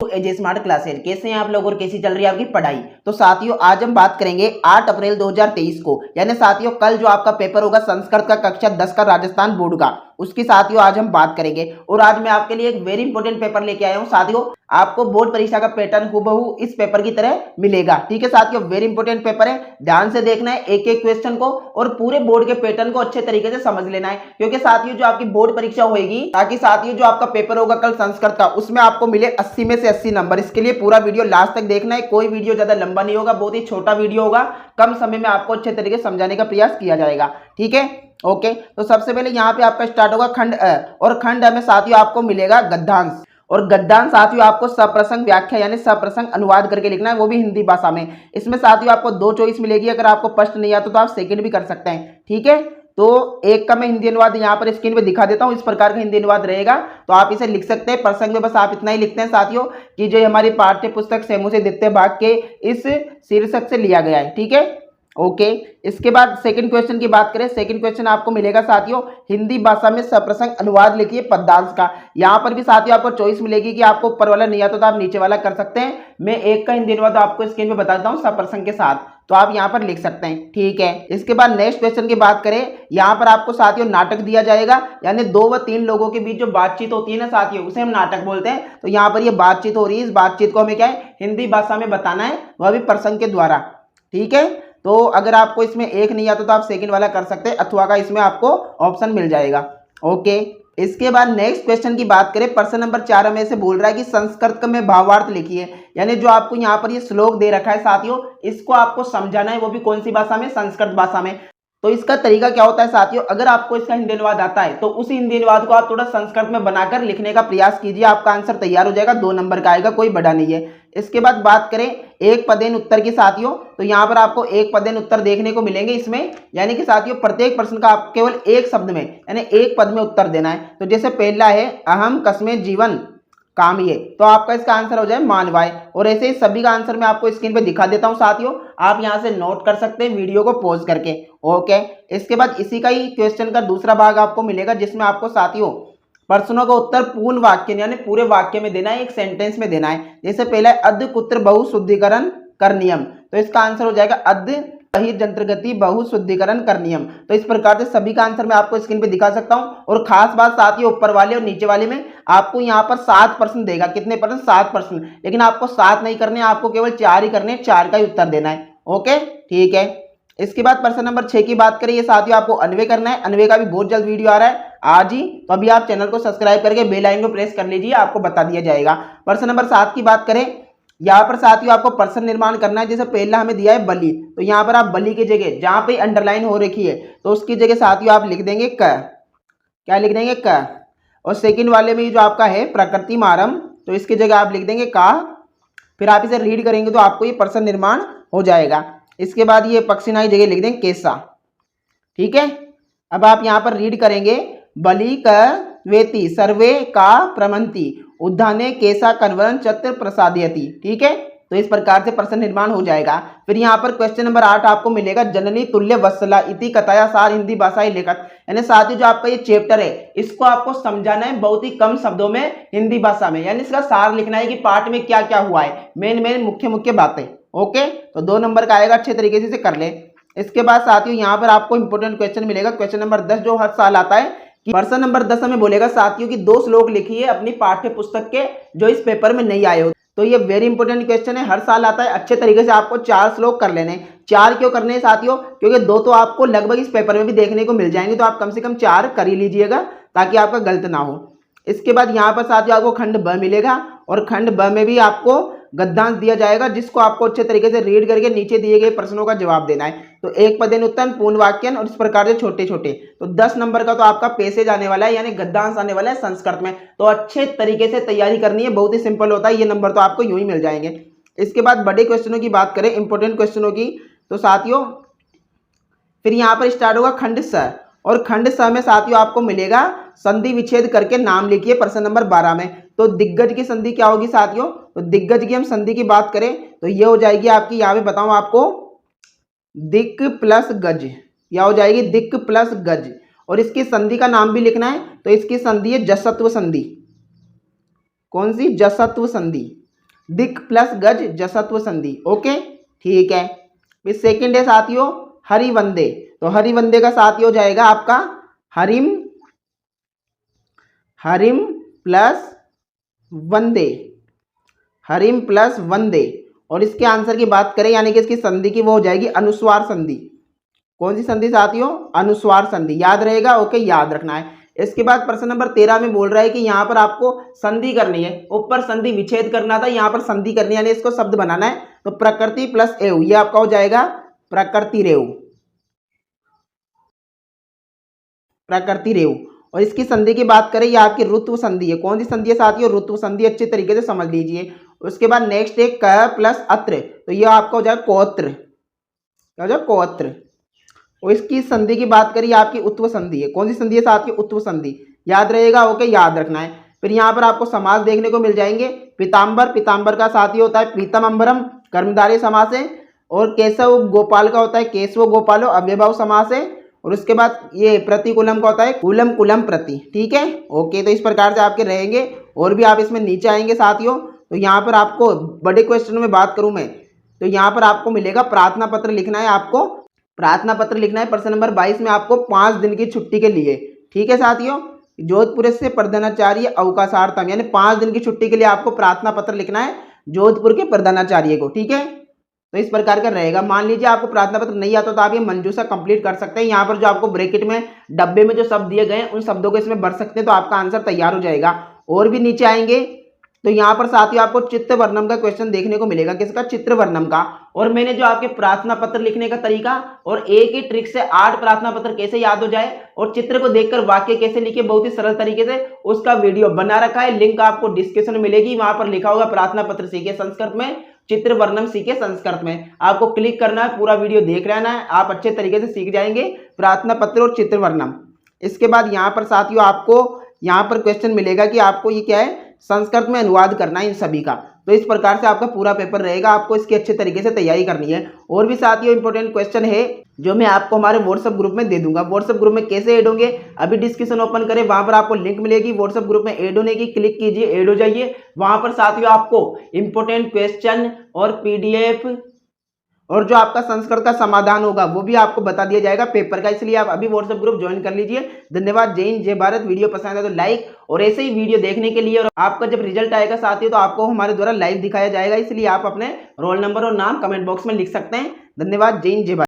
एजे smart classes. कैसे हैं आप लोग और कैसी चल रही है आपकी पढ़ाई। तो साथियों आज हम बात करेंगे 8 अप्रैल 2023 को, यानी साथियों कल जो आपका पेपर होगा संस्कृत का कक्षा 10 का राजस्थान बोर्ड का, उसकी साथियों आज हम बात करेंगे। और आज मैं आपके लिए एक वेरी इंपॉर्टेंट पेपर लेके आया हूं साथियों। आपको बोर्ड परीक्षा का पैटर्न हुबहू इस पेपर की तरह मिलेगा। ठीक है साथियों, वेरी इंपॉर्टेंट पेपर है, ध्यान से देखना है एक एक क्वेश्चन को और पूरे बोर्ड के पैटर्न को अच्छे तरीके से समझ लेना है, क्योंकि साथियों जो आपकी बोर्ड परीक्षा होगी, ताकि साथियों जो आपका पेपर होगा कल संस्कृत का, उसमें आपको मिले 80 में से 80 नंबर। इसके लिए पूरा वीडियो लास्ट तक देखना है। कोई वीडियो ज्यादा लंबा नहीं होगा, बहुत ही छोटा वीडियो होगा, कम समय में आपको अच्छे तरीके से समझाने का प्रयास किया जाएगा। ठीक है, ओके। तो सबसे पहले यहाँ पे आपका स्टार्ट होगा खंड अ, और खंड अ में साथियों आपको मिलेगा गद्यांश। और गद्यांश साथियों आपको सप्रसंग व्याख्या यानी सप्रसंग अनुवाद करके लिखना है, वो भी हिंदी भाषा में। इसमें साथियों आपको 2 चॉइस मिलेगी, अगर आपको फर्स्ट नहीं आता तो आप सेकंड भी कर सकते हैं। ठीक है, तो एक का मैं हिंदी अनुवाद यहाँ पर स्क्रीन पे दिखा देता हूँ, इस प्रकार का हिंदी अनुवाद रहेगा, तो आप इसे लिख सकते हैं। प्रसंग में बस आप इतना ही लिखते हैं साथियों कि जो हमारी पाठ्य पुस्तक सेमु से द्वितीय भाग के इस शीर्षक से लिया गया है। ठीक है, ओके। इसके बाद सेकंड क्वेश्चन की बात करें, सेकंड क्वेश्चन आपको मिलेगा साथियों हिंदी भाषा में सप्रसंग अनुवाद लिखिए पद्यांश का। यहाँ पर भी साथियों आपको चॉइस मिलेगी कि आपको ऊपर वाला नहीं आता तो आप नीचे वाला कर सकते हैं। मैं एक का हिंदी अनुवाद आपको स्क्रीन पे बताता हूँ सप्रसंग के साथ, तो आप यहाँ पर लिख सकते हैं। ठीक है, इसके बाद नेक्स्ट क्वेश्चन की बात करें, यहाँ पर आपको साथियों नाटक दिया जाएगा, यानी 2 व 3 लोगों के बीच जो बातचीत होती है ना साथियों, उसे हम नाटक बोलते हैं। तो यहाँ पर ये बातचीत हो रही है, इस बातचीत को हमें क्या है हिंदी भाषा में बताना है, वह भी प्रसंग के द्वारा। ठीक है, तो अगर आपको इसमें एक नहीं आता तो आप सेकंड वाला कर सकते हैं, अथवा का इसमें आपको ऑप्शन मिल जाएगा। ओके, इसके बाद नेक्स्ट क्वेश्चन की बात करें, प्रश्न नंबर 4 में से बोल रहा है कि संस्कृत में भावार्थ लिखिए, यानी जो आपको यहाँ पर ये श्लोक दे रखा है साथियों, इसको आपको समझाना है, वो भी कौन सी भाषा में, संस्कृत भाषा में। तो इसका तरीका क्या होता है साथियों, अगर आपको इसका हिंदी अनुवाद आता है तो उसी हिंदी अनुवाद को आप थोड़ा संस्कृत में बनाकर लिखने का प्रयास कीजिए, आपका आंसर तैयार हो जाएगा, 2 नंबर का आएगा, कोई बड़ा नहीं है। इसके बाद बात करें एक पदेन उत्तर की साथियों, तो यहाँ पर आपको एक पदेन उत्तर देखने को मिलेंगे इसमें, यानी कि साथियों प्रत्येक प्रश्न का आप केवल एक शब्द में यानी एक पद में उत्तर देना है। तो जैसे पहला है अहम कस्मे जीवन कामिए, तो आपका इसका आंसर हो जाए मानवाय। और ऐसे ही सभी का आंसर मैं आपको स्क्रीन पे दिखा देता हूं साथियों, आप यहां से नोट कर सकते हैं वीडियो को पॉज करके। ओके, इसके बाद इसी का ही क्वेश्चन का दूसरा भाग आपको मिलेगा, जिसमें आपको साथियों प्रश्नों का उत्तर पूर्ण वाक्य यानी पूरे वाक्य में देना है, एक सेंटेंस में देना है। जैसे पहला है अद्य कुत्र बहु शुद्धिकरण कर नियम, तो इसका आंसर हो जाएगा अद्य बहिर जंत्रगति बहु शुद्धिकरण कर नियम। तो इस प्रकार से सभी का आंसर मैं आपको स्क्रीन पे दिखा सकता हूं। और खास बात साथियों ऊपर वाले और नीचे वाले में आपको यहाँ पर 7 प्रश्न देगा, कितने प्रश्न, 7 प्रश्न, लेकिन आपको 7 नहीं करने, आपको केवल 4 ही करने, 4 का ही उत्तर देना है। ओके, ठीक है। इसके बाद प्रश्न नंबर 6 की बात करें, ये साथियों आपको अन्वय करना है, अन्वय का भी बहुत जल्द वीडियो आ रहा है आज ही, तो अभी आप चैनल को सब्सक्राइब करके बेल आइकन को प्रेस कर लीजिए, आपको बता दिया जाएगा। प्रश्न नंबर 7 की बात करें, यहाँ पर साथियों आपको प्रश्न निर्माण करना है। जैसे पहला हमें दिया है बलि, तो यहाँ पर आप बलि की जगह जहां पे अंडरलाइन हो रखी है तो उसकी जगह साथियों आप लिख देंगे क, क्या लिख देंगे क। और सेकंड वाले में जो आपका है प्रकृति मारम, तो इसकी जगह आप लिख देंगे का। फिर आप इसे रीड करेंगे तो आपको ये प्रश्न निर्माण हो जाएगा। इसके बाद ये पक्षिना की जगह लिख देंगे केसा। ठीक है, अब आप यहाँ पर रीड करेंगे बलि क वेति सर्वे का प्रमंति उद्याने केसा कन्वरन चत्र प्रसादयति। ठीक है, तो इस प्रकार से प्रश्न निर्माण हो जाएगा। फिर यहाँ पर क्वेश्चन नंबर 8 आपको मिलेगा जननी तुल्य वत्सला इति कथाया सार हिंदी भाषा ही लेखक, यानी साथियों जो आपका ये चैप्टर है इसको आपको समझाना है बहुत ही कम शब्दों में हिंदी भाषा में, यानी इसका सार लिखना है कि पाठ में क्या क्या हुआ है, मेन मुख्य मुख्य बातें। ओके, तो 2 नंबर का आएगा, अच्छे तरीके से इसे कर ले। इसके बाद साथियों यहाँ पर आपको इंपोर्टेंट क्वेश्चन मिलेगा, क्वेश्चन नंबर 10, जो हर साल आता है। कि प्रश्न नंबर 10 हमें बोलेगा साथियों कि 2 श्लोक लिखिए अपनी पाठ्य पुस्तक के जो इस पेपर में नहीं आए हो। तो ये वेरी इंपॉर्टेंट क्वेश्चन है, हर साल आता है। अच्छे तरीके से आपको 4 श्लोक कर लेने। 4 क्यों करने हैं साथियों, क्योंकि 2 तो आपको लगभग इस पेपर में भी देखने को मिल जाएंगे, तो आप कम से कम 4 कर ही लीजिएगा ताकि आपका गलत ना हो। इसके बाद यहाँ पर साथियों आपको खंड ब मिलेगा, और खंड ब में भी आपको गद्यांश दिया जाएगा, जिसको आपको अच्छे तरीके से रीड करके नीचे दिए गए प्रश्नों का जवाब देना है। तो एक पदेन उत्तर पूर्ण वाक्यन और इस प्रकार से छोटे छोटे, तो 10 नंबर का तो आपका पैसेज आने वाला है, यानी गद्यांश आने वाला है संस्कृत में। तो अच्छे तरीके से तैयारी करनी है, बहुत ही सिंपल होता है, ये नंबर तो आपको यूं ही मिल जाएंगे। इसके बाद बड़े क्वेश्चनों की बात करें, इंपोर्टेंट क्वेश्चनों की, तो साथियों फिर यहाँ पर स्टार्ट होगा खंड स, और खंड स में साथियों आपको मिलेगा संधि विच्छेद करके नाम लिखिए प्रश्न नंबर 12 में। तो दिग्गज की संधि क्या होगी साथियों, तो दिग्गज की हम संधि की बात करें तो ये हो जाएगी आपकी, यहाँ पे बताऊं आपको, दिक् प्लस गज, या हो जाएगी दिक् प्लस गज। और इसकी संधि का नाम भी लिखना है, तो इसकी संधि है जसत्व संधि। कौन सी, जसत्व संधि। दिक प्लस गज जसत्व संधि। ओके ठीक है। फिर सेकंड है साथियों हरिवंदे। तो हरिवंदे का साथी हो जाएगा आपका हरिम, हरिम प्लस वंदे, हरिम प्लस वंदे। और इसके आंसर की बात करें यानी कि इसकी संधि की वो हो जाएगी अनुस्वार संधि। कौन सी संधि साथियों? अनुस्वार संधि। याद रहेगा। ओके याद रखना है। इसके बाद प्रश्न नंबर 13 में बोल रहा है कि यहाँ पर आपको संधि करनी है। ऊपर संधि विच्छेद करना था, यहाँ पर संधि करनी है यानी इसको शब्द बनाना है। तो प्रकृति प्लस एव, ये आपका हो जाएगा प्रकृति रेव, प्रकृति रेव। और इसकी संधि की बात करें, ये आपकी ऋत्व संधि है। कौन सी संधि है साथियों? ऋत्व संधि। अच्छे तरीके से समझ लीजिए। उसके बाद नेक्स्ट है क प्लस अत्र, तो ये आपका हो जाएगा कोत्र, क्या हो जाएगा? कोत्र। और इसकी संधि की बात करिए आपकी उत्व संधि है। कौन सी संधि है साथियों? उत्व संधि। याद रहेगा। ओके याद रखना है। फिर यहाँ पर आपको समास देखने को मिल जाएंगे। पीताम्बर, पीताम्बर का साथी होता है पीतम अंबरम, कर्मधारय समास है। और केशव गोपाल का होता है केशव गोपालो, अव्ययभाव समास है। और उसके बाद ये प्रतिकूलम का होता है कुलम कुलम प्रति। ठीक है। ओके तो इस प्रकार से आपके रहेंगे। और भी आप इसमें नीचे आएंगे साथियों, तो यहाँ पर आपको बड़े क्वेश्चन में बात करूँ मैं, तो यहाँ पर आपको मिलेगा प्रार्थना पत्र लिखना है। आपको प्रार्थना पत्र लिखना है प्रश्न नंबर 22 में आपको 5 दिन की छुट्टी के लिए। ठीक है साथियों। जोधपुर से प्रधानाचार्य अवकाशार्थम, यानी 5 दिन की छुट्टी के लिए आपको प्रार्थना पत्र लिखना है जोधपुर के प्रधानाचार्य को। ठीक है। तो इस प्रकार का रहेगा। मान लीजिए आपको प्रार्थना पत्र नहीं आता तो आप ये मंजूषा कंप्लीट कर सकते हैं। यहाँ पर जो आपको ब्रैकेट में डब्बे में जो शब्द दिए गए हैं उन शब्दों को इसमें भर सकते हैं, तो आपका आंसर तैयार हो जाएगा। और भी नीचे आएंगे तो यहाँ पर साथियों आपको चित्र वर्णम का क्वेश्चन देखने को मिलेगा। किसका? चित्र वर्णम का। और मैंने जो आपके प्रार्थना पत्र लिखने का तरीका और एक ही ट्रिक से 8 प्रार्थना पत्र कैसे याद हो जाए और चित्र को देखकर वाक्य कैसे लिखे बहुत ही सरल तरीके से, उसका वीडियो बना रखा है। लिंक आपको डिस्क्रिप्शन में मिलेगी। वहां पर लिखा होगा प्रार्थना पत्र सीखे संस्कृत में, चित्र वर्णम सीखे संस्कृत में। आपको क्लिक करना है, पूरा वीडियो देख लेना है, आप अच्छे तरीके से सीख जाएंगे प्रार्थना पत्र और चित्र वर्णम। इसके बाद यहाँ पर साथियों आपको यहाँ पर क्वेश्चन मिलेगा कि आपको ये क्या है, संस्कृत में अनुवाद करना है इन सभी का। तो इस प्रकार से आपका पूरा पेपर रहेगा। आपको इसकी अच्छे तरीके से तैयारी करनी है। और भी साथियों इंपॉर्टेंट क्वेश्चन है जो मैं आपको हमारे व्हाट्सएप ग्रुप में दे दूंगा। व्हाट्सएप ग्रुप में कैसे ऐड होंगे, अभी डिस्क्रिप्शन ओपन करें, वहां पर आपको लिंक मिलेगी व्हाट्सएप ग्रुप में ऐड होने की। क्लिक कीजिए, ऐड हो जाइए। वहां पर साथियों आपको इंपॉर्टेंट क्वेश्चन और पीडीएफ और जो आपका संस्कृत का समाधान होगा वो भी आपको बता दिया जाएगा पेपर का। इसलिए आप अभी व्हाट्सएप ग्रुप ज्वाइन कर लीजिए। धन्यवाद। जय हिंद, जय भारत। वीडियो पसंद है तो लाइक, और ऐसे ही वीडियो देखने के लिए और आपका जब रिजल्ट आएगा साथियों तो आपको हमारे द्वारा लाइव दिखाया जाएगा। इसलिए आप अपने रोल नंबर और नाम कमेंट बॉक्स में लिख सकते हैं। धन्यवाद। जय हिंद, जय भारत।